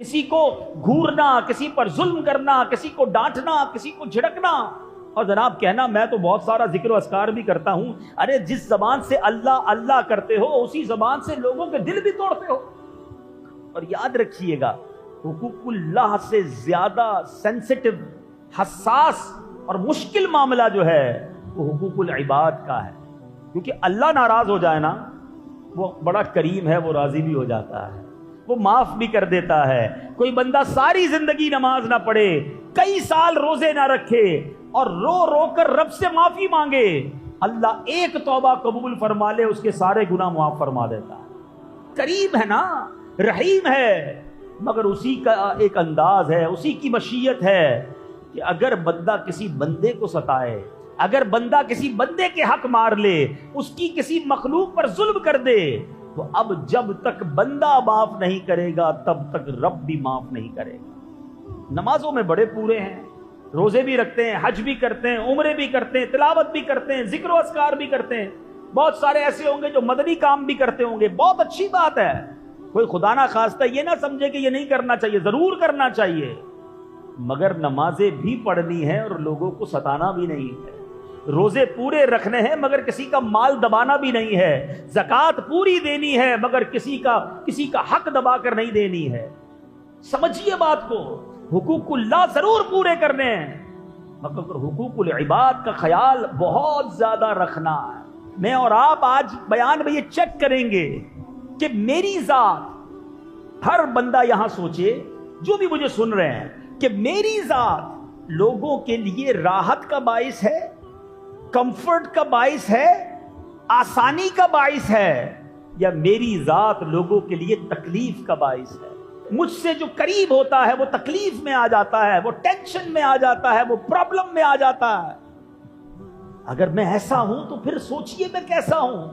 کسی کو گھورنا، کسی پر ظلم کرنا، کسی کو ڈانٹنا، کسی کو جھڑکنا، اور جناب کہنا میں تو بہت سارا ذکر و اذکار بھی کرتا ہوں۔ ارے جس زبان سے اللہ اللہ کرتے ہو اسی زبان سے لوگوں کے دل بھی توڑتے ہو۔ اور یاد رکھیے گا، حقوق اللہ سے زیادہ سینسٹیو، حساس اور مشکل معاملہ جو ہے وہ حقوق العباد کا ہے، کیونکہ اللہ ناراض ہو جائے نا، وہ بڑا کریم ہے، وہ راضی بھی ہو جاتا ہے، وہ معاف بھی کر دیتا ہے۔ کوئی بندہ ساری زندگی نماز نہ پڑھے، کئی سال روزے نہ رکھے اور رو رو کر رب سے معافی مانگے، اللہ ایک توبہ قبول فرما لے، اس کے سارے گناہ معاف فرما دیتا ہے۔ کریم ہے نا، رحیم ہے، مگر اسی کا ایک انداز ہے، اسی کی مشیت ہے کہ اگر بندہ کسی بندے کو ستائے، اگر بندہ کسی بندے کے حق مار لے، اس کی کسی مخلوق پر ظلم کر دے، تو اب جب تک بندہ معاف نہیں کرے گا تب تک رب بھی معاف نہیں کرے گا۔ نمازوں میں بڑے پورے ہیں، روزے بھی رکھتے ہیں، حج بھی کرتے ہیں، عمرے بھی کرتے ہیں، تلاوت بھی کرتے ہیں، ذکر و اذکار بھی کرتے ہیں، بہت سارے ایسے ہوں گے جو مدنی کام بھی کرتے ہوں گے، بہت اچھی بات ہے۔ کوئی خدا نہ خواستہ یہ نہ سمجھے کہ یہ نہیں کرنا چاہیے، ضرور کرنا چاہیے، مگر نمازیں بھی پڑھنی ہے اور لوگوں کو ستانا بھی نہیں ہے، روزے پورے رکھنے ہیں مگر کسی کا مال دبانا بھی نہیں ہے، زکوٰۃ پوری دینی ہے مگر کسی کا حق دبا کر نہیں دینی ہے۔ سمجھیے بات کو، حقوق اللہ ضرور پورے کرنے ہیں مگر حقوق العباد کا خیال بہت زیادہ رکھنا ہے۔ میں اور آپ آج بیان میں یہ چیک کریں گے کہ میری ذات، ہر بندہ یہاں سوچے جو بھی مجھے سن رہے ہیں، کہ میری ذات لوگوں کے لیے راحت کا باعث ہے، کمفرٹ کا باعث ہے، آسانی کا باعث ہے، یا میری ذات لوگوں کے لیے تکلیف کا باعث ہے؟ مجھ سے جو قریب ہوتا ہے وہ تکلیف میں آ جاتا ہے، وہ ٹینشن میں آ جاتا ہے، وہ پرابلم میں آ جاتا ہے۔ اگر میں ایسا ہوں تو پھر سوچئے میں کیسا ہوں؟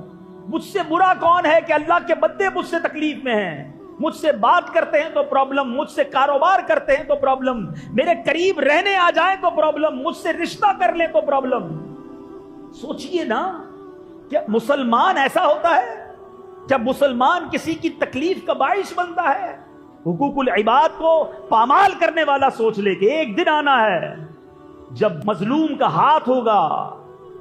مجھ سے برا کون ہے کہ اللہ کے بندے مجھ سے تکلیف میں ہیں؟ مجھ سے بات کرتے ہیں تو پرابلم، مجھ سے کاروبار کرتے ہیں تو پرابلم، میرے قریب رہنے آ جائیں تو پرابلم، مجھ سے رشتہ کر لیں تو پرابلم۔ سوچئے نا، کیا مسلمان ایسا ہوتا ہے؟ کیا مسلمان کسی کی تکلیف کا باعث بنتا ہے؟ حقوق العباد کو پامال کرنے والا سوچ لے کہ ایک دن آنا ہے جب مظلوم کا ہاتھ ہوگا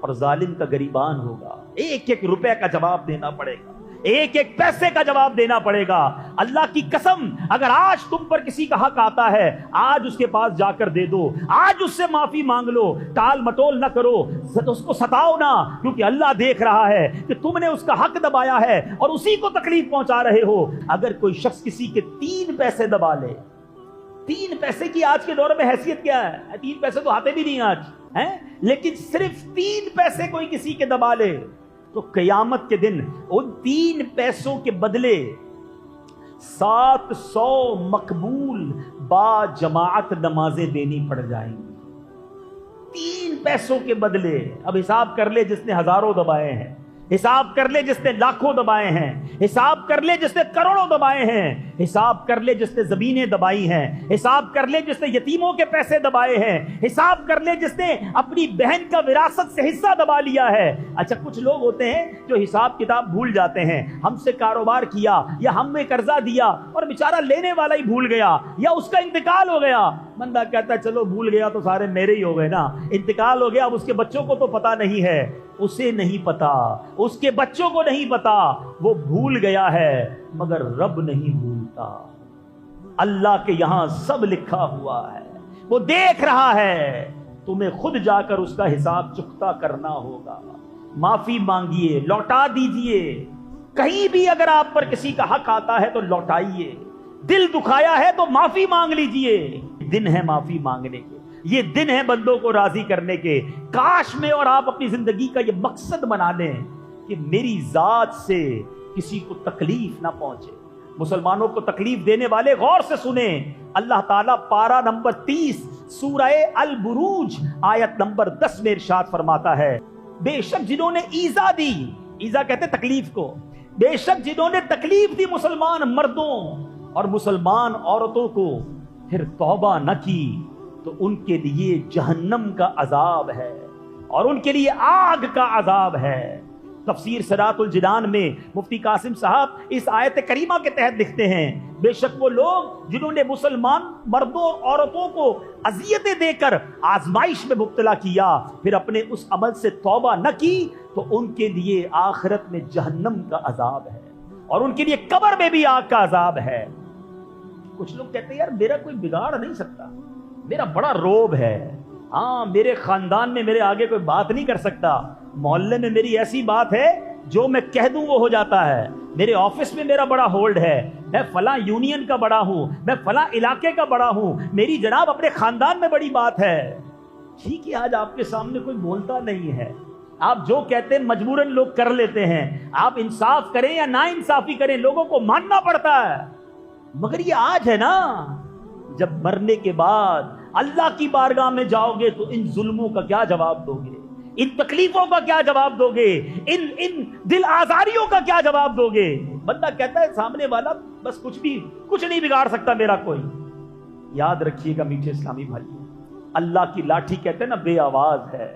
اور ظالم کا گریبان ہوگا، ایک ایک روپے کا جواب دینا پڑے گا، ایک ایک پیسے کا جواب دینا پڑے گا۔ اللہ کی قسم، اگر آج تم پر کسی کا حق آتا ہے، آج اس کے پاس جا کر دے دو، آج اس سے معافی مانگ لو، ٹال مٹول نہ کرو، اس کو ستاؤ نہ، کیونکہ اللہ دیکھ رہا ہے کہ تم نے اس کا حق دبایا ہے اور اسی کو تکلیف پہنچا رہے ہو۔ اگر کوئی شخص کسی کے 3 پیسے دبا لے، 3 پیسے کی آج کے دور میں حیثیت کیا ہے؟ 3 پیسے تو آتے بھی نہیں آج ہیں، لیکن صرف 3 پیسے کوئی کسی کے دبا لے تو قیامت کے دن ان 3 پیسوں کے بدلے 700 مقبول با جماعت نمازیں دینی پڑ جائیں گی۔ 3 پیسوں کے بدلے۔ اب حساب کر لے جس نے ہزاروں دبائے ہیں، حساب کر لے جس نے لاکھوں دبائے ہیں، حساب کر لے جس نے کروڑوں دبائے ہیں، حساب کر لے جس نے زمینیں دبائی ہیں، حساب کر لے جس نے یتیموں کے پیسے دبائے ہیں، حساب کر لے جس نے اپنی بہن کا وراثت سے حصہ دبا لیا ہے۔ اچھا، کچھ لوگ ہوتے ہیں جو حساب کتاب بھول جاتے ہیں، ہم سے کاروبار کیا یا ہم نے قرضہ دیا اور بیچارہ لینے والا ہی بھول گیا یا اس کا انتقال ہو گیا، بندہ کہتا ہے چلو بھول گیا تو سارے میرے ہی ہو گئے نا، انتقال ہو گیا، اب اس کے بچوں کو تو پتہ نہیں ہے، اسے نہیں پتا، اس کے بچوں کو نہیں پتا، وہ بھول گیا ہے مگر رب نہیں بھولتا۔ اللہ کے یہاں سب لکھا ہوا ہے، وہ دیکھ رہا ہے، تمہیں خود جا کر اس کا حساب چکتا کرنا ہوگا۔ معافی مانگیے، لوٹا دیجئے، کہیں بھی اگر آپ پر کسی کا حق آتا ہے تو لوٹائیے، دل دکھایا ہے تو معافی مانگ لیجئے۔ دن ہے معافی مانگنے کے، یہ دن ہے بندوں کو راضی کرنے کے۔ کاش میں اور آپ اپنی زندگی کا یہ مقصد بنا لیں کہ میری ذات سے کسی کو تکلیف نہ پہنچے۔ مسلمانوں کو تکلیف دینے والے غور سے سنیں، اللہ تعالیٰ پارہ نمبر 30 سورہ البروج آیت نمبر 10 میں ارشاد فرماتا ہے، بے شک جنہوں نے ایذا دی، ایذا کہتے تکلیف کو، بے شک جنہوں نے تکلیف دی مسلمان مردوں اور مسلمان عورتوں کو، پھر توبہ نہ کی تو ان کے لیے جہنم کا عذاب ہے اور ان کے لیے آگ کا عذاب ہے۔ تفسیر صراط الجنان میں مفتی قاسم صاحب اس آیت کریمہ کے تحت لکھتے ہیں بے شک وہ لوگ جنہوں نے مسلمان مردوں اور عورتوں کو اذیتیں دے کر آزمائش میں مبتلا کیا پھر اپنے اس عمل سے توبہ نہ کی تو ان کے لیے آخرت میں جہنم کا عذاب ہے اور ان کے لیے قبر میں بھی آگ کا عذاب ہے۔ کچھ لوگ کہتے ہیں یار میرا کوئی بگاڑ نہیں سکتا، میرا بڑا روب ہے، ہاں میرے خاندان میں میرے آگے کوئی بات نہیں کر سکتا، محلے میں میری ایسی بات ہے جو میں کہہ دوں وہ ہو جاتا ہے، میرے آفس میں میرا بڑا ہولڈ ہے، میں فلاں یونین کا بڑا ہوں، میں فلاں علاقے کا بڑا ہوں، میری جناب اپنے خاندان میں بڑی بات ہے۔ ٹھیک ہے آج آپ کے سامنے کوئی بولتا نہیں ہے، آپ جو کہتے ہیں مجبوراً لوگ کر لیتے ہیں، آپ انصاف کریں یا نا انصافی کریں لوگوں کو ماننا پڑتا ہے، مگر یہ آج ہے نا جب مرنے کے بعد اللہ کی بارگاہ میں جاؤ گے تو ان ظلموں کا کیا جواب دو گے، ان تکلیفوں کا کیا جواب دو گے، ان دل آزاریوں کا کیا جواب دو گے؟ بندہ کہتا ہے سامنے والا بس کچھ نہیں بگاڑ سکتا میرا کوئی۔ یاد رکھیے گا میٹھے اسلامی بھائی، اللہ کی لاٹھی کہتے ہیں نا بے آواز ہے،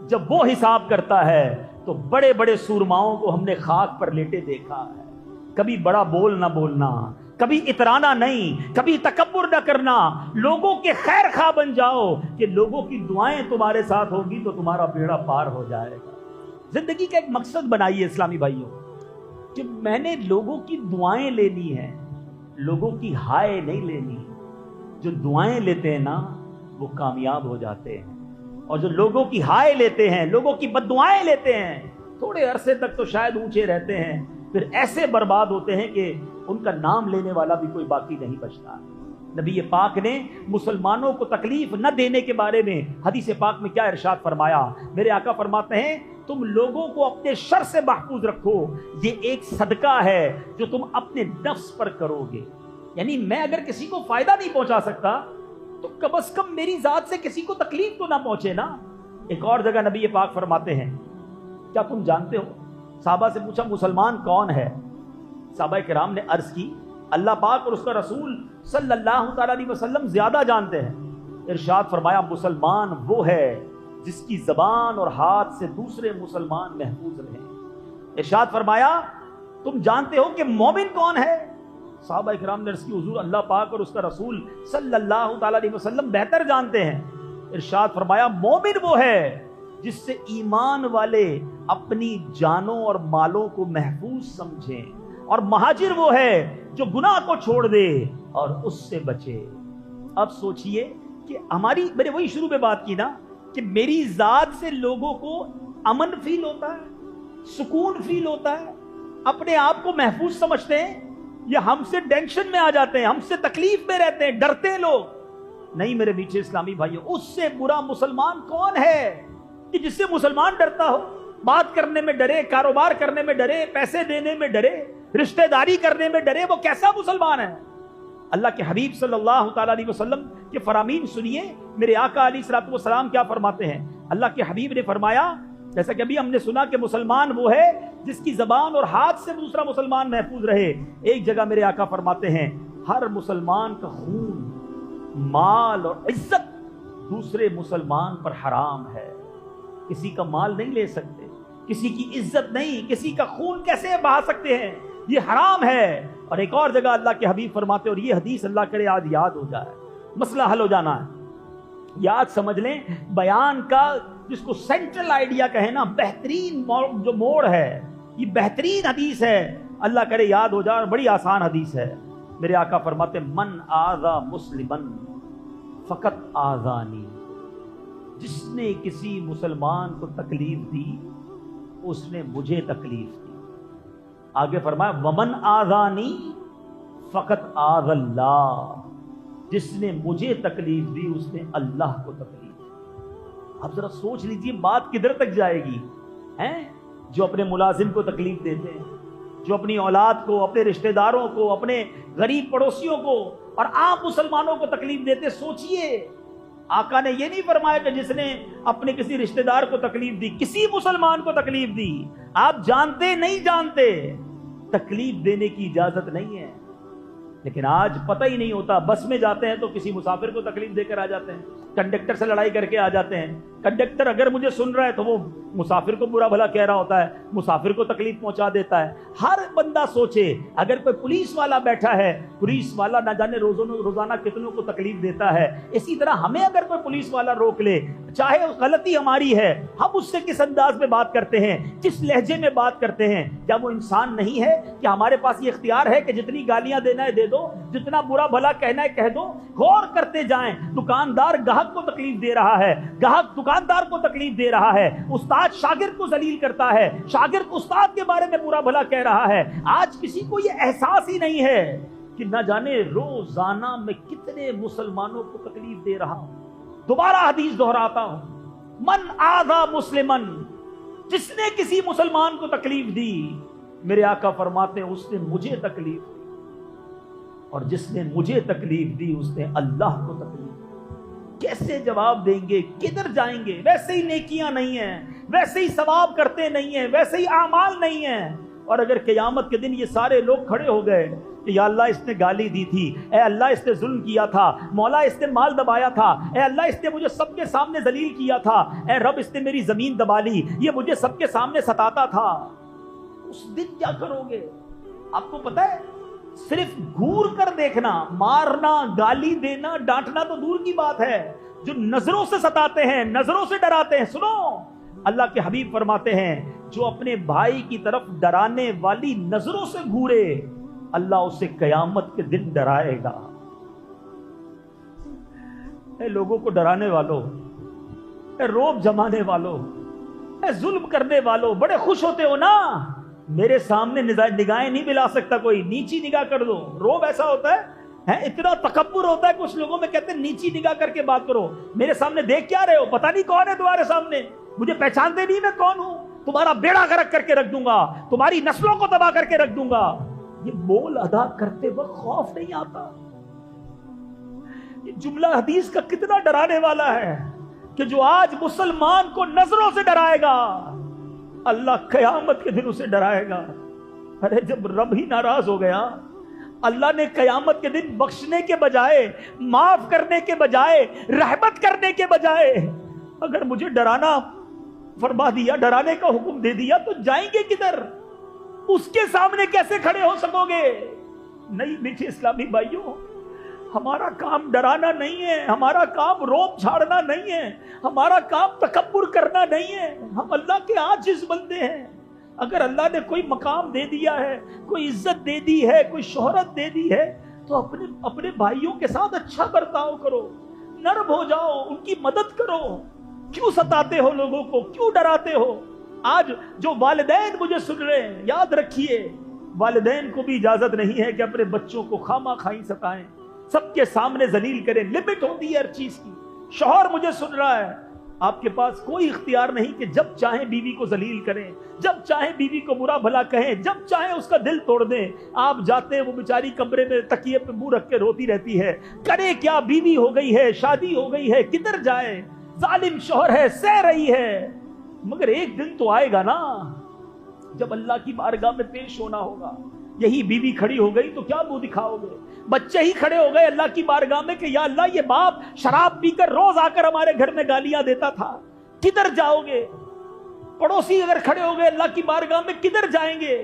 جب وہ حساب کرتا ہے تو بڑے بڑے سورماؤں کو ہم نے خاک پر لیٹے دیکھا ہے، کبھی بڑا بول نہ بولنا، کبھی اترانا نہیں، کبھی تکبر نہ کرنا، لوگوں کے خیر خواہ بن جاؤ کہ لوگوں کی دعائیں تمہارے ساتھ ہوگی تو تمہارا بیڑا پار ہو جائے گا۔ زندگی کا ایک مقصد بنائیے اسلامی بھائیوں کہ میں نے لوگوں کی دعائیں لینی ہیں، لوگوں کی ہائے نہیں لینی۔ جو دعائیں لیتے ہیں نا وہ کامیاب ہو جاتے ہیں، اور جو لوگوں کی ہائے لیتے ہیں، لوگوں کی بد دعائیں لیتے ہیں، تھوڑے عرصے تک تو شاید اونچے رہتے ہیں، پھر ایسے برباد ہوتے ہیں کہ ان کا نام لینے والا بھی کوئی باقی نہیں بچتا۔ نبی پاک نے مسلمانوں کو تکلیف نہ دینے کے بارے میں حدیث پاک میں کیا ارشاد فرمایا؟ میرے آقا فرماتے ہیں تم لوگوں کو اپنے شر سے محفوظ رکھو، یہ ایک صدقہ ہے جو تم اپنے نفس پر کرو گے۔ یعنی میں اگر کسی کو فائدہ نہیں پہنچا سکتا تو کم از کم میری ذات سے کسی کو تکلیف تو نہ پہنچے نا۔ ایک اور جگہ نبی پاک فرماتے ہیں کیا تم جانتے ہو؟ صحابہ سے پوچھا مسلمان کون ہے؟ صحابہ کرام نے عرض کی اللہ پاک اور اس کا رسول صلی اللہ تعالیٰ علیہ وسلم زیادہ جانتے ہیں۔ ارشاد فرمایا مسلمان وہ ہے جس کی زبان اور ہاتھ سے دوسرے مسلمان محفوظ رہیں۔ ارشاد فرمایا تم جانتے ہو کہ مومن کون ہے؟ صحابہ کرام نے عرض کی حضور اللہ پاک اور اس کا رسول صلی اللہ تعالیٰ علیہ وسلم بہتر جانتے ہیں۔ ارشاد فرمایا مومن وہ ہے جس سے ایمان والے اپنی جانوں اور مالوں کو محفوظ سمجھیں، اور مہاجر وہ ہے جو گناہ کو چھوڑ دے اور اس سے بچے۔ اب سوچئے کہ میں نے وہی شروع میں بات کی نا کہ میری ذات سے لوگوں کو امن فیل ہوتا ہے، سکون فیل ہوتا ہے، اپنے آپ کو محفوظ سمجھتے ہیں، یا ہم سے ٹینشن میں آ جاتے ہیں، ہم سے تکلیف میں رہتے ہیں، ڈرتے ہیں لوگ؟ نہیں میرے میٹھے اسلامی بھائیوں، اس سے برا مسلمان کون ہے کہ جس سے مسلمان ڈرتا ہو؟ بات کرنے میں ڈرے، کاروبار کرنے میں ڈرے، پیسے دینے میں ڈرے، رشتہ داری کرنے میں ڈرے، وہ کیسا مسلمان ہے؟ اللہ کے حبیب صلی اللہ تعالیٰ علیہ وسلم کے فرامین سنیے، میرے آقا علیہ الصلوۃ والسلام کیا فرماتے ہیں۔ اللہ کے حبیب نے فرمایا جیسا کہ ابھی ہم نے سنا کہ مسلمان وہ ہے جس کی زبان اور ہاتھ سے دوسرا مسلمان محفوظ رہے، ایک جگہ میرے آقا فرماتے ہیں ہر مسلمان کا خون، مال اور عزت دوسرے مسلمان پر حرام ہے۔ کسی کا مال نہیں لے سکتے، کسی کی عزت نہیں، کسی کا خون کیسے بہا سکتے ہیں، یہ حرام ہے۔ اور ایک اور جگہ اللہ کے حبیب فرماتے ہیں، اور یہ حدیث اللہ کرے آج یاد ہو جائے، مسئلہ حل ہو جانا ہے، یاد سمجھ لیں، بیان کا جس کو سینٹرل آئیڈیا کہیں نا، بہترین جو موڑ ہے، یہ بہترین حدیث ہے، اللہ کرے یاد ہو جائے، اور بڑی آسان حدیث ہے۔ میرے آقا فرماتے ہیں من آذا مسلمن فقط آذانی، جس نے کسی مسلمان کو تکلیف دی اس نے مجھے تکلیف دی۔ آگے فرمایا ومن آذانی فقط آذ اللہ، جس نے مجھے تکلیف دی اس نے اللہ کو تکلیف دی۔ اب ذرا سوچ لیجئے بات کدھر تک جائے گی، ہیں جو اپنے ملازم کو تکلیف دیتے ہیں، جو اپنی اولاد کو، اپنے رشتہ داروں کو، اپنے غریب پڑوسیوں کو اور عام مسلمانوں کو تکلیف دیتے۔ سوچئے آقا نے یہ نہیں فرمایا کہ جس نے اپنے کسی رشتہ دار کو تکلیف دی، کسی مسلمان کو تکلیف دی، آپ جانتے نہیں جانتے، تکلیف دینے کی اجازت نہیں ہے۔ لیکن آج پتہ ہی نہیں ہوتا، بس میں جاتے ہیں تو کسی مسافر کو تکلیف دے کر آ جاتے ہیں، कंडक्टर से लड़ाई करके आ जाते हैं। कंडक्टर अगर मुझे सुन रहा है तो वो मुसाफिर को बुरा भला कह रहा होता है, मुसाफिर को तकलीफ पहुंचा देता है। हर बंदा सोचे, अगर कोई पुलिस वाला बैठा है, पुलिस वाला ना जाने रोजाना कितनों को तकलीफ देता है, इसी तरह हमें अगर कोई पुलिस वाला रोक ले, चाहे गलती हमारी है, हम उससे किस अंदाज में बात करते हैं, किस लहजे में बात करते हैं। क्या वो इंसान नहीं है कि हमारे पास ये इख्तियार है कि जितनी गालियां देना है दे दो, जितना बुरा भला कहना है कह दो, गौर करते जाएं। दुकानदार ग्राहक को तकलीफ दे रहा है, ग्राहक दुकानदार को तकलीफ दे रहा है, उस्ताद शागिर्द को जलील करता है, शागिर्द उस्ताद के बारे में बुरा भला कह रहा है। आज किसी को ये एहसास ही नहीं है कि न जाने रोजाना मैं कितने मुसलमानों को तकलीफ दे रहा हूं। दोबारा हदीस दोहराता हूं, मन आज़ा मुस्लिमन, जिसने किसी मुसलमान को तकलीफ दी, मेरे आका फरमाते हैं उसने मुझे तकलीफ दी, और जिसने मुझे तकलीफ दी उसने अल्लाह को तकलीफ दी। कैसे जवाब देंगे, किधर जाएंगे? वैसे ही नेकियां नहीं है, वैसे ही सवाब करते नहीं है, वैसे ही आमाल नहीं है। और अगर क़यामत के दिन ये सारे लोग खड़े हो गए कि या अल्लाह इसने गाली दी थी, ए अल्लाह इसने जुल्म किया था, मौला इसने माल दबाया था, ए अल्लाह इसने मुझे सबके सामने जलील किया था, ए रब इसने मेरी जमीन दबा ली, ये मुझे सबके सामने सताता था, उस दिन क्या करोगे? आपको पता है, सिर्फ घूर कर देखना, मारना, गाली देना, डांटना तो दूर की बात है, जो नजरों से सताते हैं, नजरों से डराते हैं। सुनो, अल्लाह के हबीब फरमाते हैं, जो अपने भाई की तरफ डराने वाली नजरों से घूरे, अल्लाह उसे कयामत के दिन डराएगा। ए लोगों को डराने वालों, ए रोब जमाने वालों, ए जुल्म करने वालों, बड़े खुश होते हो ना, मेरे सामने निगाहें नहीं मिला सकता कोई, नीची निगाह कर दो। रोब ऐसा होता है, इतना तकब्बुर होता है कुछ लोगों में, कहते हैं नीची निगाह करके बात करो, मेरे सामने देख क्या रहे हो, पता नहीं कौन है तुम्हारे सामने, मुझे पहचानते नहीं मैं कौन हूं, तुम्हारा बेड़ा गर्क करके रख दूंगा, तुम्हारी नस्लों को तबाह करके रख दूंगा। ये बोल अदा करते वक्त खौफ नहीं आता? ये जुमला हदीस का कितना डराने वाला है कि जो आज मुसलमान को नजरों से डराएगा, अल्लाह कयामत के दिन उसे डराएगा। अरे जब रब ही नाराज हो गया, अल्लाह ने कयामत के दिन बख्शने के बजाय, माफ करने के बजाय, रहमत करने के बजाय अगर मुझे डराना फरमा दिया, डराने का हुक्म दे दिया, तो जाएंगे किधर? उसके सामने कैसे खड़े हो सकोगे? नहीं मीठे इस्लामी भाइयों, हमारा काम डराना नहीं है, हमारा काम रोब झाड़ना नहीं है, हमारा काम तकब्बुर करना नहीं है। हम अल्लाह के आजिज़ बंदे हैं। अगर अल्लाह ने कोई मकाम दे दिया है, कोई इज्जत दे दी है, कोई शोहरत दे दी है, तो अपने भाइयों के साथ अच्छा बर्ताव करो, नर्म हो जाओ, उनकी मदद करो। क्यों सताते हो लोगों को, क्यों डराते हो? आज जो वालिदैन मुझे सुन रहे हैं, याद रखिए, वालिदैन को भी इजाजत नहीं है कि अपने बच्चों को खामा खाई सताएं, सबके सामने जलील करें। लिमिट होती है हर चीज की। शौहर मुझे सुन रहा है, आपके पास कोई इख्तियार नहीं कि जब चाहे बीवी को जलील करें, जब चाहे बीवी को बुरा भला कहें, जब चाहे उसका दिल तोड़ दें। आप जाते हैं, वो बेचारी कमरे में तकिए पे मुंह रख के रोती रहती है, करे क्या, बीवी हो गई है, शादी हो गई है, किधर जाए, जालिम शौहर है, सह रही है। मगर एक दिन तो आएगा ना जब अल्लाह की बारगाह में पेश होना होगा। यही बीवी खड़ी हो गई तो क्या मुंह दिखाओगे? बच्चे ही खड़े हो गए अल्लाह की बारगाह में कि या अल्लाह, ये बाप शराब पीकर रोज आकर हमारे घर में गालियां देता था, किधर जाओगे? पड़ोसी अगर खड़े हो गए अल्लाह की बारगाह में, किधर जाएंगे?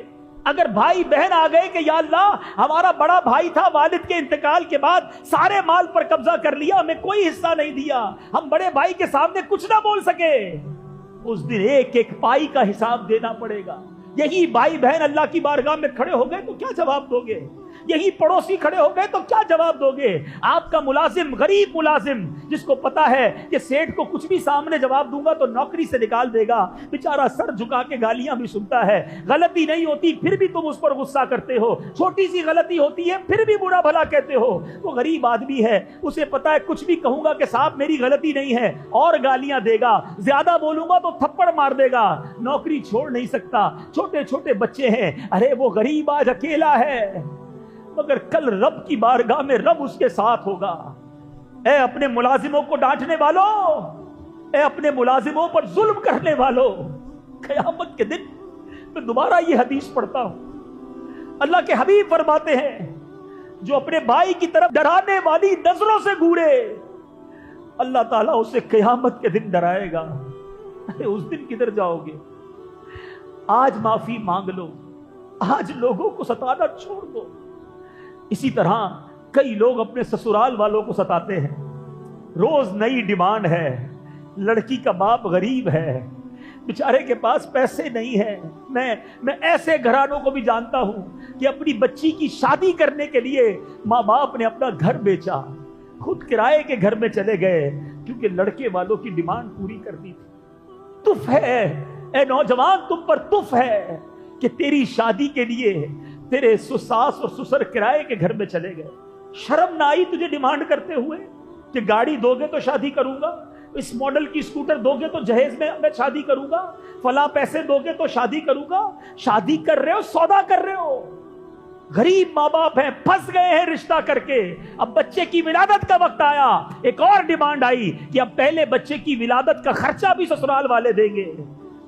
अगर भाई बहन आ गए कि या अल्लाह, हमारा बड़ा भाई था, वालिद के इंतकाल के बाद सारे माल पर कब्जा कर लिया, हमें कोई हिस्सा नहीं दिया, हम बड़े भाई के सामने कुछ ना बोल सके, उस दिन एक एक पाई का हिसाब देना पड़ेगा। यही भाई बहन अल्लाह की बारगाह में खड़े हो गए तो क्या जवाब दोगे? यही पड़ोसी खड़े हो गए तो क्या जवाब दोगे? आपका मुलाजिम, गरीब मुलाजिम, जिसको पता है कि सेठ को कुछ भी सामने जवाब दूंगा तो नौकरी से निकाल देगा, बेचारा सर झुका के गालियां भी सुनता है, गलती नहीं होती फिर भी तुम उस पर गुस्सा करते हो, छोटी सी गलती होती है फिर भी बुरा भला कहते हो। वो गरीब आदमी है, उसे पता है कुछ भी कहूंगा कि साहब मेरी गलती नहीं है, और गालियां देगा, ज्यादा बोलूंगा तो थप्पड़ मार देगा, नौकरी छोड़ नहीं सकता, छोटे छोटे बच्चे हैं। अरे वो गरीब आज अकेला है, मगर कल रब की बारगाह में रब उसके साथ होगा। ए अपने मुलाजिमों को डांटने वालों, ए अपने मुलाजिमों पर जुल्म करने वालों, क़यामत के दिन मैं दोबारा ये हदीस पढ़ता हूं, अल्लाह के हबीब फरमाते हैं, जो अपने भाई की तरफ डराने वाली नजरों से घूरे, اللہ ताला उसे क़यामत के दिन डराएगा। अरे उस दिन किधर जाओगे? आज माफी मांग लो, आज लोगों को सताना छोड़ दो। इसी तरह कई लोग अपने ससुराल वालों को सताते हैं। रोज नई डिमांड है। लड़की का बाप गरीब है, बेचारे के पास पैसे नहीं है। मैं ऐसे घरानों को भी जानता हूं कि अपनी बच्ची की शादी करने के लिए माँ बाप ने अपना घर बेचा, खुद किराए के घर में चले गए, क्योंकि लड़के वालों की डिमांड पूरी करनी थी। तुफ है ए नौजवान, तुम पर तुफ है कि तेरी शादी के लिए तेरे सास और ससुर किराए के घर में चले गए। शर्म ना आई तुझे डिमांड करते हुए कि गाड़ी दोगे तो शादी करूंगा, इस मॉडल की स्कूटर दोगे तो जहेज में मैं शादी करूंगा, फला पैसे दोगे तो शादी करूंगा। शादी कर रहे हो, सौदा कर रहे हो। गरीब माँ बाप हैं, फंस गए हैं रिश्ता करके। अब बच्चे की विलादत का वक्त आया, एक और डिमांड आई कि अब पहले बच्चे की विलादत का खर्चा भी ससुराल वाले देंगे।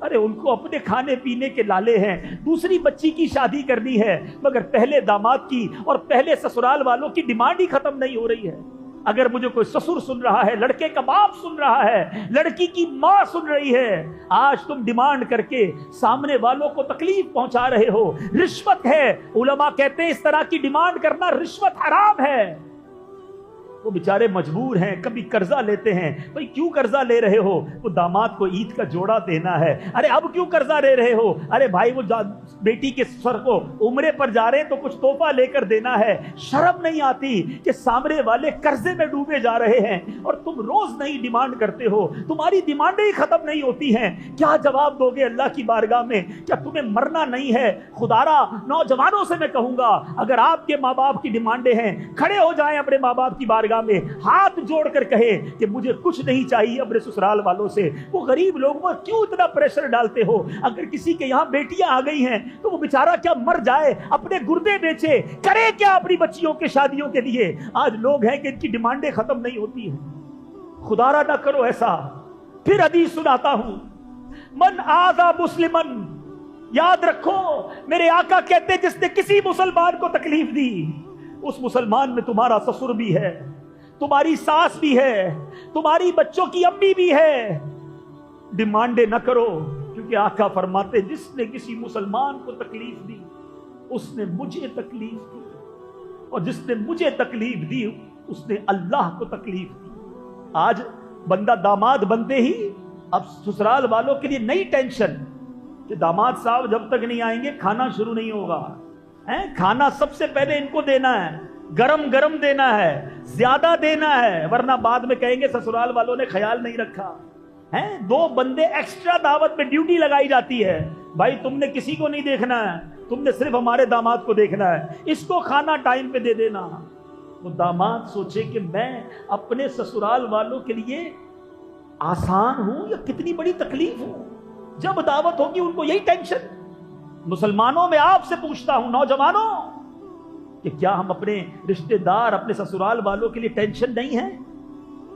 अरे उनको अपने खाने पीने के लाले हैं, दूसरी बच्ची की शादी करनी है, मगर पहले दामाद की और पहले ससुराल वालों की डिमांड ही खत्म नहीं हो रही है। अगर मुझे कोई ससुर सुन रहा है, लड़के का बाप सुन रहा है, लड़की की माँ सुन रही है, आज तुम डिमांड करके सामने वालों को तकलीफ पहुंचा रहे हो। रिश्वत है। उलमा कहते हैं इस तरह की डिमांड करना रिश्वत हराम है। वो बेचारे मजबूर हैं, कभी कर्जा लेते हैं। भाई क्यों कर्जा ले रहे हो? वो दामाद को ईद का जोड़ा देना है। अरे अब क्यों कर्जा ले रहे हो? अरे भाई वो बेटी के सर को उम्रे पर जा रहे हैं तो कुछ तोहफा लेकर देना है। शर्म नहीं आती कि सामने वाले कर्जे में डूबे जा रहे हैं और तुम रोज नई डिमांड करते हो। तुम्हारी डिमांडें ही खत्म नहीं होती हैं। क्या जवाब दोगे अल्लाह की बारगाह में? क्या तुम्हें मरना नहीं है? खुदारा नौजवानों से मैं कहूंगा, अगर आपके माँ बाप की डिमांडें हैं, खड़े हो जाएं अपने माँ बाप की बारगाह में, हाथ जोड़कर कहे कि मुझे कुछ नहीं चाहिए अपने ससुराल वालों से। वो गरीब लोग पर क्यों इतना प्रेशर डालते हो? अगर किसी के यहाँ बेटियां आ गई हैं तो वो बेचारा क्या मर जाए, अपने गुर्दे बेचे, करे क्या अपनी बच्चियों के शादियों के लिए? आज लोग हैं कि इनकी डिमांडें खत्म नहीं होती है। खुदारा ना करो ऐसा। फिर हदीस सुनाता हूं, मन आजा मुस्लिमन, याद रखो मेरे आका कहते जिसने किसी मुसलमान को तकलीफ दी, उस मुसलमान में तुम्हारा ससुर भी है, तुम्हारी सास भी है, तुम्हारी बच्चों की अम्मी भी है। डिमांडें न करो, क्योंकि आका फरमाते जिसने किसी मुसलमान को तकलीफ दी उसने मुझे तकलीफ दी, और जिसने मुझे तकलीफ दी उसने अल्लाह को तकलीफ दी। आज बंदा दामाद बनते ही अब ससुराल वालों के लिए नई टेंशन कि दामाद साहब जब तक नहीं आएंगे खाना शुरू नहीं होगा। खाना सबसे पहले इनको देना है, गरम गरम देना है, ज्यादा देना है, वरना बाद में कहेंगे ससुराल वालों ने ख्याल नहीं रखा है। 2 बंदे एक्स्ट्रा दावत पे ड्यूटी लगाई जाती है। भाई तुमने किसी को नहीं देखना है, तुमने सिर्फ हमारे दामाद को देखना है, इसको खाना टाइम पे दे देना। वो दामाद सोचे कि मैं अपने ससुराल वालों के लिए आसान हूं या कितनी बड़ी तकलीफ हूं। जब दावत होगी उनको यही टेंशन। मुसलमानों में आपसे पूछता हूं नौजवानों कि क्या हम अपने रिश्तेदार, अपने ससुराल वालों के लिए टेंशन नहीं है?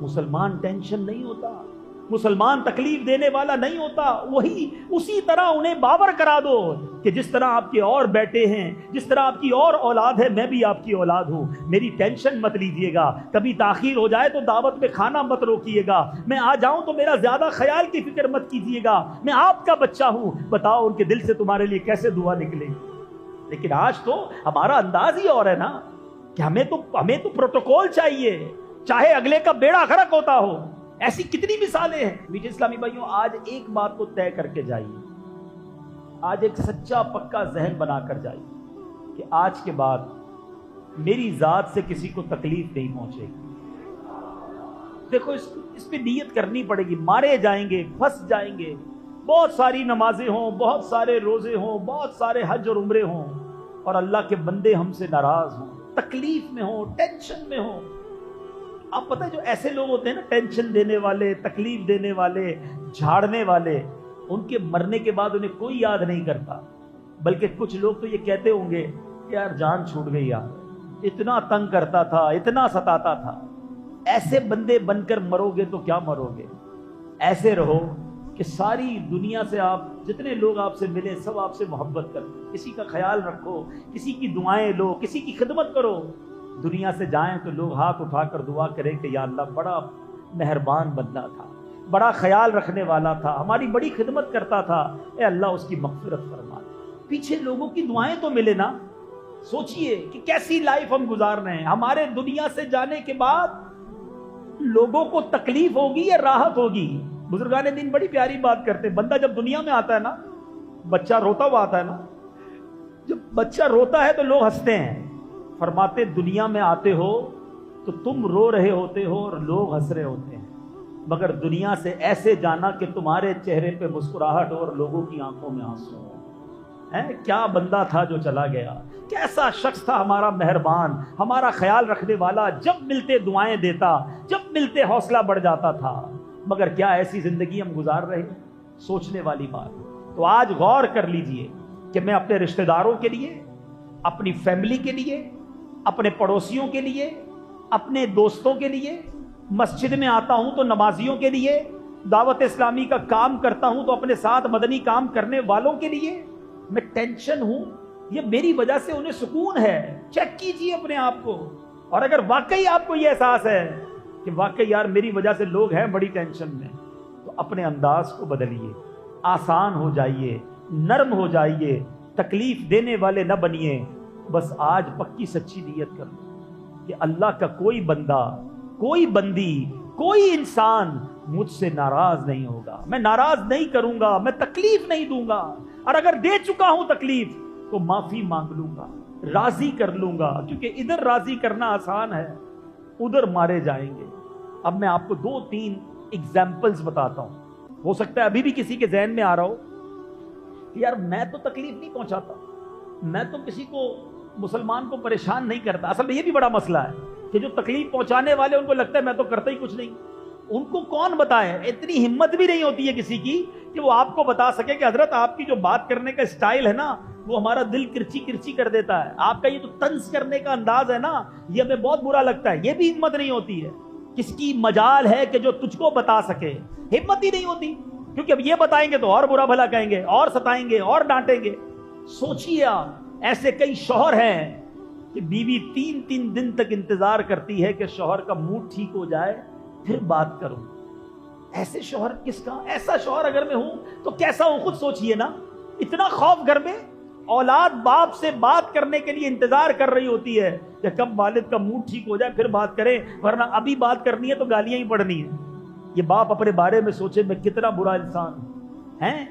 मुसलमान टेंशन नहीं होता, मुसलमान तकलीफ देने वाला नहीं होता। वही उसी तरह उन्हें बावर करा दो कि जिस तरह आपके और बेटे हैं, जिस तरह आपकी और औलाद है, मैं भी आपकी औलाद हूं, मेरी टेंशन मत लीजिएगा। कभी ताखीर हो जाए तो दावत में खाना मत रोकिएगा, मैं आ जाऊं तो मेरा ज्यादा ख्याल की फिक्र मत कीजिएगा, मैं आपका बच्चा हूं। बताओ उनके दिल से तुम्हारे लिए कैसे दुआ निकलेगी। लेकिन आज तो हमारा अंदाज ही और है ना कि हमें तो प्रोटोकॉल चाहिए, चाहे अगले का बेड़ा गर्क होता हो। ऐसी कितनी मिसालें हैं। मीठे इस्लामी भाइयों, आज एक बात को तय करके जाइए, आज एक सच्चा पक्का जहन बनाकर जाइए कि आज के बाद मेरी जात से किसी को तकलीफ नहीं पहुंचेगी। देखो इस पे नियत करनी पड़ेगी। मारे जाएंगे, फंस जाएंगे, बहुत सारी नमाजें हों, बहुत सारे रोजे हों, बहुत सारे हज और उम्रे हों, और अल्लाह के बंदे हमसे नाराज हों, तकलीफ में हों, टेंशन में हों। आप पता है जो ऐसे लोग होते हैं ना, टेंशन देने वाले, तकलीफ देने वाले, झाड़ने वाले, उनके मरने के बाद उन्हें कोई याद नहीं करता। बल्कि कुछ लोग तो ये कहते होंगे यार जान छूट गई यार, इतना तंग करता था, इतना सताता था। ऐसे बंदे बनकर मरोगे तो क्या मरोगे। ऐसे रहो कि सारी दुनिया से आप, जितने लोग आपसे मिले सब आपसे मोहब्बत करो, किसी का ख्याल रखो, किसी की दुआएं लो, किसी की खिदमत करो। दुनिया से जाएं तो लोग हाथ उठाकर दुआ करें कि या अल्लाह बड़ा مہربان بندہ تھا، بڑا خیال رکھنے والا تھا، ہماری بڑی خدمت کرتا تھا، اے اللہ اس کی مغفرت فرما دے۔ پیچھے لوگوں کی دعائیں تو ملے نا۔ سوچئے کہ کیسی لائف ہم گزار رہے ہیں، ہمارے دنیا سے جانے کے بعد لوگوں کو تکلیف ہوگی یا راحت ہوگی؟ بزرگان دین بڑی پیاری بات کرتے ہیں، بندہ جب دنیا میں آتا ہے نا، بچہ روتا ہوا آتا ہے نا، جب بچہ روتا ہے تو لوگ ہنستے ہیں، فرماتے دنیا میں آتے ہو تو تم رو رہے ہوتے ہو اور لوگ ہنس رہے ہوتے ہیں، مگر دنیا سے ایسے جانا کہ تمہارے چہرے پہ مسکراہٹ ہو اور لوگوں کی آنکھوں میں آنسو ہو۔ کیا بندہ تھا جو چلا گیا، کیسا شخص تھا ہمارا مہربان، ہمارا خیال رکھنے والا، جب ملتے دعائیں دیتا، جب ملتے حوصلہ بڑھ جاتا تھا، مگر کیا ایسی زندگی ہم گزار رہے ہیں؟ سوچنے والی بات۔ تو آج غور کر لیجئے کہ میں اپنے رشتہ داروں کے لیے، اپنی فیملی کے لیے، اپنے پڑوسیوں کے لیے، اپنے دوستوں کے لیے، مسجد میں آتا ہوں تو نمازیوں کے لیے، دعوت اسلامی کا کام کرتا ہوں تو اپنے ساتھ مدنی کام کرنے والوں کے لیے میں ٹینشن ہوں، یہ میری وجہ سے انہیں سکون ہے؟ چیک کیجئے اپنے آپ کو، اور اگر واقعی آپ کو یہ احساس ہے کہ واقعی یار میری وجہ سے لوگ ہیں بڑی ٹینشن میں، تو اپنے انداز کو بدلیے، آسان ہو جائیے، نرم ہو جائیے، تکلیف دینے والے نہ بنیے۔ بس آج پکی سچی نیت کر لو کہ اللہ کا کوئی بندہ، کوئی بندی، کوئی انسان مجھ سے ناراض نہیں ہوگا، میں ناراض نہیں کروں گا، میں تکلیف نہیں دوں گا، اور اگر دے چکا ہوں تکلیف تو معافی مانگ لوں گا، راضی کر لوں گا، کیونکہ ادھر راضی کرنا آسان ہے، ادھر مارے جائیں گے۔ اب میں آپ کو 2-3 ایگزامپلز بتاتا ہوں، ہو سکتا ہے ابھی بھی کسی کے ذہن میں آ رہا ہو کہ یار میں تو تکلیف نہیں پہنچاتا، میں تو کسی کو، مسلمان کو پریشان نہیں کرتا۔ اصل میں یہ بھی بڑا مسئلہ ہے کہ جو تکلیف پہنچانے والے ان کو لگتا ہے میں تو کرتا ہی کچھ نہیں۔ ان کو کون بتائے؟ اتنی ہمت بھی نہیں ہوتی ہے کسی کی کہ وہ آپ کو بتا سکے کہ حضرت آپ کی جو بات کرنے کا اسٹائل ہے نا، وہ ہمارا دل کرچی کرچی کر دیتا ہے، آپ کا یہ جو طنز کرنے کا انداز ہے نا، یہ ہمیں بہت برا لگتا ہے۔ یہ بھی ہمت نہیں ہوتی ہے۔ کس کی مجال ہے کہ جو تجھ کو بتا سکے؟ ہمت ہی نہیں ہوتی، کیونکہ اب یہ بتائیں گے تو اور برا بھلا کہیں گے، اور ستائیں گے، اور ڈانٹیں گے۔ سوچیے آپ، ایسے کئی شوہر ہیں کہ بیوی 3 دن تک انتظار کرتی ہے کہ شوہر کا موڈ ٹھیک ہو جائے پھر بات کروں۔ ایسے شوہر کس کا؟ ایسا شوہر اگر میں ہوں تو کیسا ہوں؟ خود سوچئے نا۔ اتنا خوف گھر میں، اولاد باپ سے بات کرنے کے لیے انتظار کر رہی ہوتی ہے کہ کب والد کا موڈ ٹھیک ہو جائے پھر بات کریں، ورنہ ابھی بات کرنی ہے تو گالیاں ہی پڑنی ہیں۔ یہ باپ اپنے بارے میں سوچے میں کتنا برا انسان ہوں۔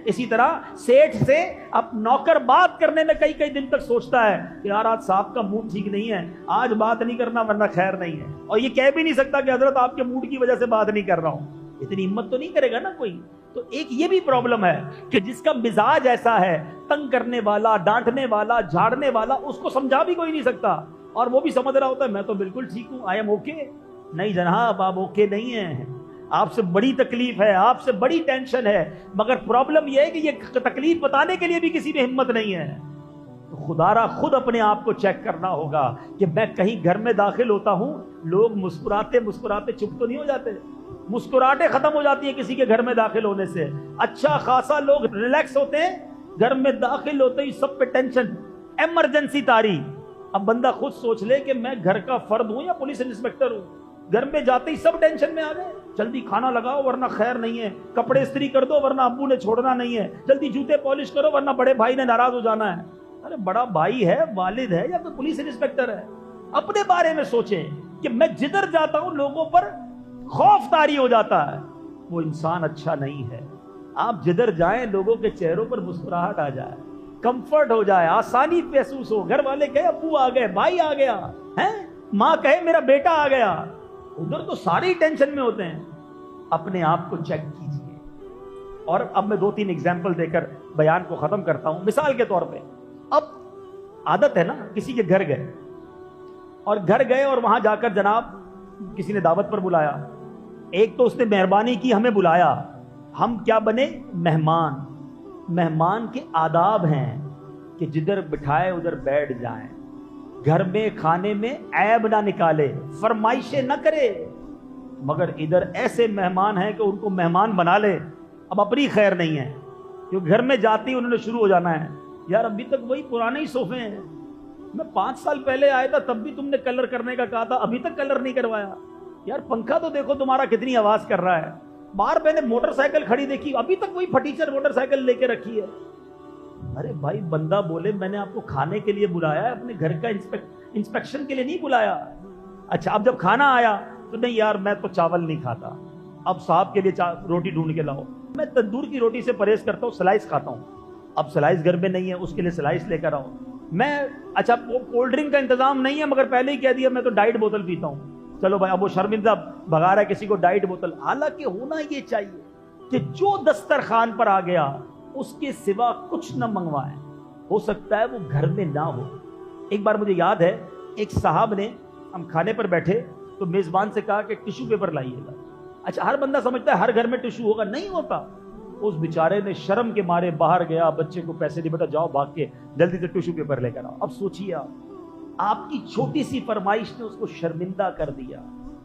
اسی طرح سیٹھ سے اب نوکر بات کرنے میں کئی دن تک سوچتا ہے کہ یار آج صاحب کا موڈ ٹھیک نہیں ہے، آج بات نہیں کرنا ورنہ خیر نہیں ہے، اور یہ کہہ بھی نہیں سکتا کہ حضرت آپ کے موڈ کی وجہ سے بات نہیں کر رہا ہوں۔ اتنی ہمت تو نہیں کرے گا نا کوئی۔ تو ایک یہ بھی پرابلم ہے کہ جس کا مزاج ایسا ہے، تنگ کرنے والا، ڈانٹنے والا، جھاڑنے والا، اس کو سمجھا بھی کوئی نہیں سکتا، اور وہ بھی سمجھ رہا ہوتا ہے میں تو بالکل ٹھیک ہوں، آئی ایم اوکے۔ نہیں جناب، آپ اوکے نہیں ہیں، آپ سے بڑی تکلیف ہے، آپ سے بڑی ٹینشن ہے، مگر پرابلم یہ ہے کہ یہ تکلیف بتانے کے لیے بھی کسی میں ہمت نہیں ہے۔ تو خدا را خود اپنے آپ کو چیک کرنا ہوگا کہ میں کہیں گھر میں داخل ہوتا ہوں، لوگ مسکراتے مسکراتے چپ تو نہیں ہو جاتے؟ مسکراہٹیں ختم ہو جاتی ہیں کسی کے گھر میں داخل ہونے سے، اچھا خاصا لوگ ریلیکس ہوتے ہیں، گھر میں داخل ہوتے ہی سب پہ ٹینشن، ایمرجنسی طاری۔ اب بندہ خود سوچ لے کہ میں گھر کا فرد ہوں یا پولیس انسپکٹر ہوں، گھر میں جاتے ہی سب ٹینشن میں آ گئے، جلدی کھانا لگاؤ ورنہ خیر نہیں ہے، کپڑے استری کر دو ورنہ ابو نے چھوڑنا نہیں ہے، جلدی جوتے پالش کرو ورنہ بڑے بھائی نے ناراض ہو جانا ہے۔ ارے بڑا بھائی ہے، والد ہے، یا تو پولیس انسپکٹر ہے؟ اپنے بارے میں سوچیں کہ میں جدھر جاتا ہوں لوگوں پر خوف طاری ہو جاتا ہے، وہ انسان اچھا نہیں ہے۔ آپ جدھر جائیں لوگوں کے چہروں پر مسکراہٹ آ جائے، کمفرٹ ہو جائے، آسانی محسوس ہو، گھر والے کہے ابو آ گئے، بھائی آ گیا ہے، ماں کہے میرا بیٹا آ گیا، ادھر تو سارے ٹینشن میں ہوتے ہیں۔ اپنے آپ کو چیک کیجئے۔ اور اب میں 2-3 ایگزامپل دے کر بیان کو ختم کرتا ہوں۔ مثال کے طور پہ، اب عادت ہے نا کسی کے گھر گئے اور وہاں جا کر جناب کسی نے دعوت پر بلایا، ایک تو اس نے مہربانی کی ہمیں بلایا، ہم کیا بنے؟ مہمان۔ مہمان کے آداب ہیں کہ جدھر بٹھائے ادھر بیٹھ جائیں، گھر میں کھانے میں عیب نہ نکالے، فرمائشیں نہ کرے، مگر ادھر ایسے مہمان ہیں کہ ان کو مہمان بنا لے، اب اپنی خیر نہیں ہے، کیونکہ گھر میں جاتے ہی انہوں نے شروع ہو جانا ہے، یار ابھی تک وہی پرانے ہی صوفے ہیں، میں 5 سال پہلے آیا تھا تب بھی تم نے کلر کرنے کا کہا تھا، ابھی تک کلر نہیں کروایا، यार पंखा तो देखो तुम्हारा कितनी आवाज कर रहा है, बाहर मैंने मोटरसाइकिल खड़ी देखी, अभी तक वही फटीचर मोटरसाइकिल लेके रखी है। अरे भाई बंदा बोले मैंने आपको खाने के लिए बुलाया है, अपने घर का इंस्पेक्शन के लिए नहीं बुलाया। अच्छा अब जब खाना आया तो नहीं यार मैं तो चावल नहीं खाता, अब साहब के लिए रोटी ढूंढ के लाओ। मैं तंदूर की रोटी से परहेज करता हूँ, स्लाइस खाता हूँ, अब स्लाइस घर में नहीं है उसके लिए स्लाइस लेकर आओ। मैं अच्छा कोल्ड ड्रिंक का इंतजाम नहीं है मगर पहले ही कह दिया मैं तो डाइट बोतल पीता हूँ, चलो भाई अब वो शर्मिंदा भगा रहा है किसी को डाइट बोतल। हालांकि होना ये चाहिए कि जो दस्तरखान पर आ गया उसके सिवा कुछ न मंगवाए, हो सकता है वो घर में ना हो। एक बार मुझे याद है एक साहब ने, हम खाने पर बैठे तो मेजबान से कहा कि टिश्यू पेपर लाइएगा। अच्छा हर बंदा समझता है हर घर में टिश्यू होगा, नहीं होता। उस बेचारे ने शर्म के मारे बाहर गया, बच्चे को पैसे दिए, बेटा जाओ भाग के जल्दी से टिश्यू पेपर लेकर आओ। अब सोचिए आपकी छोटी सी फरमाइश ने उसको शर्मिंदा कर दिया।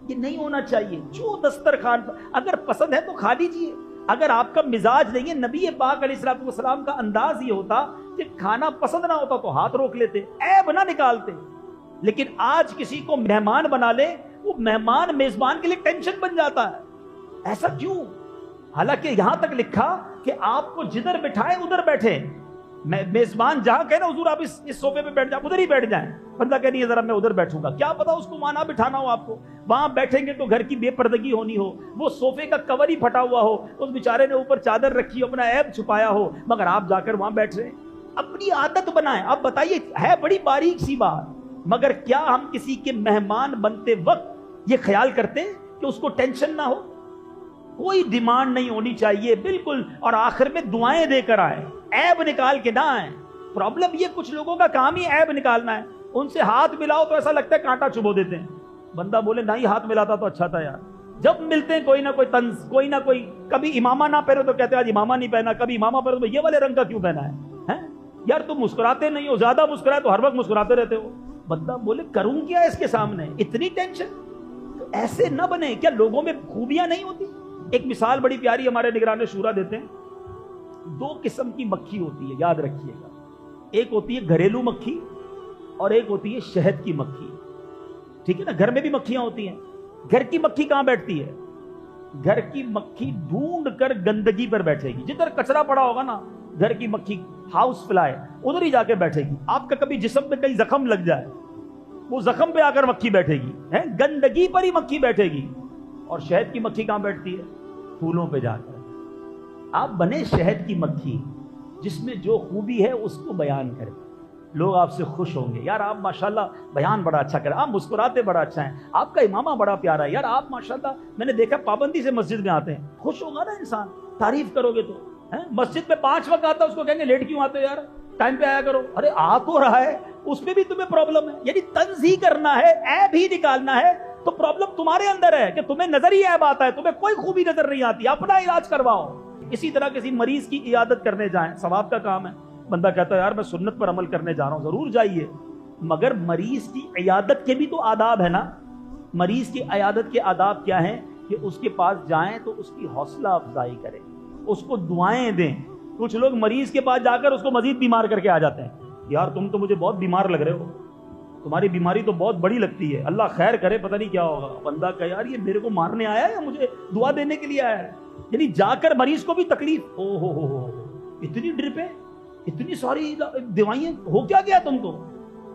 ये नहीं होना चाहिए। जो दस्तरखान पर अगर पसंद है तो खा लीजिए, अगर आपका मिजाज नहीं है, नबी पाक अलैहिस्सलाम का अंदाज ये होता कि खाना पसंद ना होता तो हाथ रोक लेते, ऐब ना निकालते। लेकिन आज किसी को मेहमान बना ले, वो मेहमान मेजबान के लिए टेंशन बन जाता है। ऐसा क्यों? हालांकि यहां तक लिखा कि आपको जिधर बिठाए उधर बैठे, मेजबान जहां कहे ना हुजूर आप इस सोफे पे बैठ जाए, उधर ही बैठ जाएं। बंदा कह नहीं है जरा मैं उधर बैठूंगा, क्या पता उसको वहां ना बिठाना हो आपको, वहां बैठेंगे तो घर की बेपर्दगी होनी हो, वो सोफे का कवर ही फटा हुआ हो, उस बेचारे ने ऊपर चादर रखी हो, अपना ऐब छुपाया हो, मगर आप जाकर वहां बैठ रहे। अपनी आदत बनाएं। आप बताइए, है बड़ी बारीक सी बात, मगर क्या हम किसी के मेहमान बनते वक्त ये ख्याल करते हैं कि उसको टेंशन ना हो? कोई डिमांड नहीं होनी चाहिए बिल्कुल, और आखिर में दुआएं देकर आए, ऐब निकाल के ना आए। प्रॉब्लम ये कुछ लोगों का काम ही ऐब निकालना है। उनसे हाथ मिलाओ तो ऐसा लगता है कांटा चुभो देते हैं। बंदा बोले नहीं हाथ मिलाता तो अच्छा था यार। जब मिलते हैं कोई ना कोई तंज, कोई ना कोई, कभी इमामा ना पहनो तो कहते हैं आज इमामा नहीं पहना, कभी इमामा पहनो तो ये वाले रंग का क्यों पहना है? यार तुम मुस्कुराते नहीं हो, ज्यादा मुस्कुराए तो हर वक्त मुस्कुराते रहते हो। बंदा बोले करूं क्या इसके सामने, इतनी टेंशन? तो ऐसे न बने। क्या लोगों में खूबियां नहीं होती? एक मिसाल बड़ी प्यारी हमारे निगरान शूरा देते हैं। दो किस्म की मक्खी होती है, याद रखिएगा। एक होती है घरेलू मक्खी और एक होती है शहद की मक्खी। ठीक है ना, घर में भी मक्खियां होती हैं। घर की मक्खी कहां बैठती है? घर की मक्खी ढूंढ कर गंदगी पर बैठेगी। जिधर कचरा पड़ा होगा ना, घर की मक्खी हाउस फ्लाई उधर ही जाके बैठेगी। आपका कभी जिस्म में कहीं जख्म लग जाए, वो जख्म पे आकर मक्खी बैठेगी, है गंदगी पर ही मक्खी बैठेगी। और शहद की मक्खी कहां बैठती है? फूलों पे जाकर। आप बने शहद की मक्खी, जिसमें जो खूबी है उसको बयान करें, लोग आपसे खुश होंगे। यार आप माशाल्लाह बयान बड़ा अच्छा करें, आप मुस्कुराते बड़ा अच्छा हैं, आपका इमामा बड़ा प्यारा है, यार आप माशाल्लाह मैंने देखा पाबंदी से मस्जिद में आते हैं। खुश होगा ना इंसान, तारीफ करोगे तो। है मस्जिद में 5 वक्त आता है, उसको कहेंगे लेट क्यों आते हो यार, टाइम पे आया करो। अरे आ तो रहा है, उसमें भी तुम्हें प्रॉब्लम है। यानी तंज ही करना है, ऐब ही निकालना है, तो प्रॉब्लम तुम्हारे अंदर है कि तुम्हें नजर ही ऐब आता है, तुम्हें कोई खूबी नजर नहीं आती। अपना इलाज करवाओ। इसी तरह किसी मरीज की इयादत करने जाएं, सवाब का काम है। बंदा कहता है यार मैं सुन्नत पर अमल करने जा रहा हूं, जरूर जाइए, मगर मरीज की इयादत के भी तो आदाब है ना। मरीज की इयादत के आदाब क्या है कि उसके पास जाएं तो उसकी हौसला अफजाई करें, उसको दुआएं दें। कुछ लोग मरीज के पास जाकर उसको मजीद बीमार करके आ जाते हैं। यार तुम तो मुझे बहुत बीमार लग रहे हो, तुम्हारी बीमारी तो बहुत बड़ी लगती है, अल्लाह खैर करे, पता नहीं क्या होगा। बंदा कहे यार ये मेरे को मारने आया है या मुझे दुआ देने के लिए आया है? यानी जाकर मरीज को भी तकलीफ। ओ हो, इतनी ड्रिपें, इतनी सारी दवाइयां, हो क्या गया तुमको?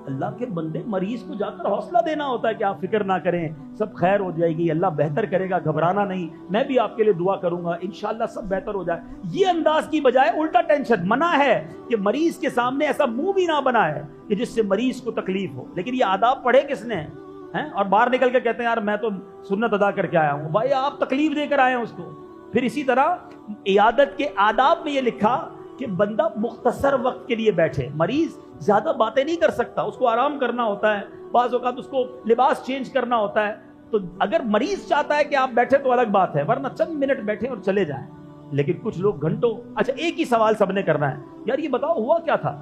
अल्लाह के बंदे, मरीज को जाकर हौसला देना होता है कि आप फिक्र ना करें, सब खैर हो जाएगी, अल्लाह बेहतर करेगा, घबराना नहीं, मैं भी आपके लिए दुआ करूंगा, इंशाअल्लाह सब बेहतर हो जाए। ये अंदाज की बजाय उल्टा टेंशन। मना है कि मरीज के सामने ऐसा मुंह भी ना बनाए कि जिससे मरीज को तकलीफ हो। लेकिन ये आदाब पढ़े किसने हैं? और बाहर निकल के कहते हैं यार मैं तो सुन्नत अदा करके आया हूं। भाई आप तकलीफ देकर आए हैं उसको। फिर इसी तरह इयादत के आदाब में ये लिखा कि बंदा मुख्तसर वक्त के लिए बैठे। मरीज ज्यादा बातें नहीं कर सकता, उसको आराम करना होता है, बाज़ औक़ात उसको लिबास चेंज करना होता है। तो अगर मरीज चाहता है कि आप बैठे तो अलग बात है, वरना चंद मिनट बैठे और चले जाएं। लेकिन कुछ लोग घंटों। अच्छा एक ही सवाल सबने करना है, यार ये बताओ हुआ क्या था?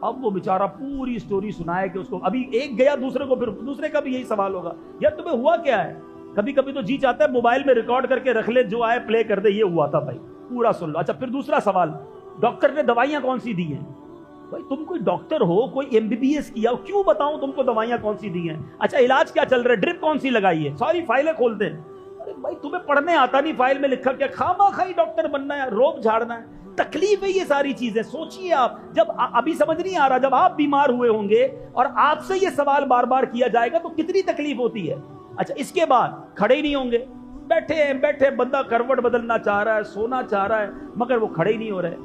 अब वो बेचारा पूरी स्टोरी सुनाए कि उसको, अभी एक गया दूसरे को, फिर दूसरे का भी यही सवाल होगा, यार तुम्हें हुआ क्या है? कभी कभी तो जी चाहता है मोबाइल में रिकॉर्ड करके रख ले, जो आए प्ले कर दे, ये हुआ था भाई, पूरा सुन लो। अच्छा फिर दूसरा सवाल, डॉक्टर ने दवाइयां कौन सी दी हैं? بھائی تم کوئی ڈاکٹر ہو, کوئی MBBS کیا ہو, کیوں بتاؤں تم کو دوائیاں کون سی دی ہیں, اچھا علاج کیا چل رہا ہے, ڈرپ کون سی لگائی ہے, ساری فائلیں کھولتے ہیں. ارے بھائی تمہیں پڑھنے آتا نہیں, فائل میں لکھا کیا, خامخواہ ڈاکٹر بننا ہے, روب جھاڑنا ہے. تکلیف ہے یہ ساری چیزیں. سوچئے آپ, جب ابھی سمجھ نہیں آ رہا, جب آپ بیمار ہوئے ہوں گے اور آپ سے یہ سوال بار بار کیا جائے گا تو کتنی تکلیف ہوتی ہے. اچھا اس کے بعد کھڑے ہی نہیں ہوں گے, بیٹھے بندہ کروٹ بدلنا چاہ رہا ہے, سونا چاہ رہا ہے, مگر وہ کھڑے ہی نہیں ہو رہے.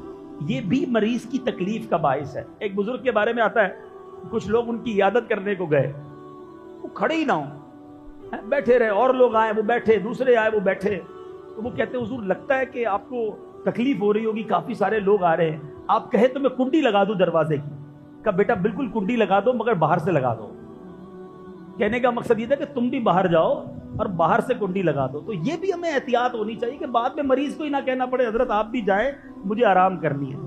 یہ بھی مریض کی تکلیف کا باعث ہے. ایک بزرگ کے بارے میں آتا ہے, کچھ لوگ ان کی عیادت کرنے کو گئے, وہ کھڑے ہی نہ ہوں, بیٹھے رہے, اور لوگ آئے وہ بیٹھے, دوسرے آئے وہ بیٹھے. تو وہ کہتے ہیں حضور لگتا ہے کہ آپ کو تکلیف ہو رہی ہوگی, کافی سارے لوگ آ رہے ہیں, آپ کہیں تو میں کنڈی لگا دوں دروازے کی. کہا بیٹا بالکل کنڈی لگا دو, مگر باہر سے لگا دو. کہنے کا مقصد یہ تھا کہ تم بھی باہر جاؤ اور باہر سے کنڈی لگا دو. تو یہ بھی ہمیں احتیاط ہونی چاہیے کہ بعد میں مریض کو ہی نہ کہنا پڑے حضرت آپ بھی جائیں, مجھے آرام کرنی ہے.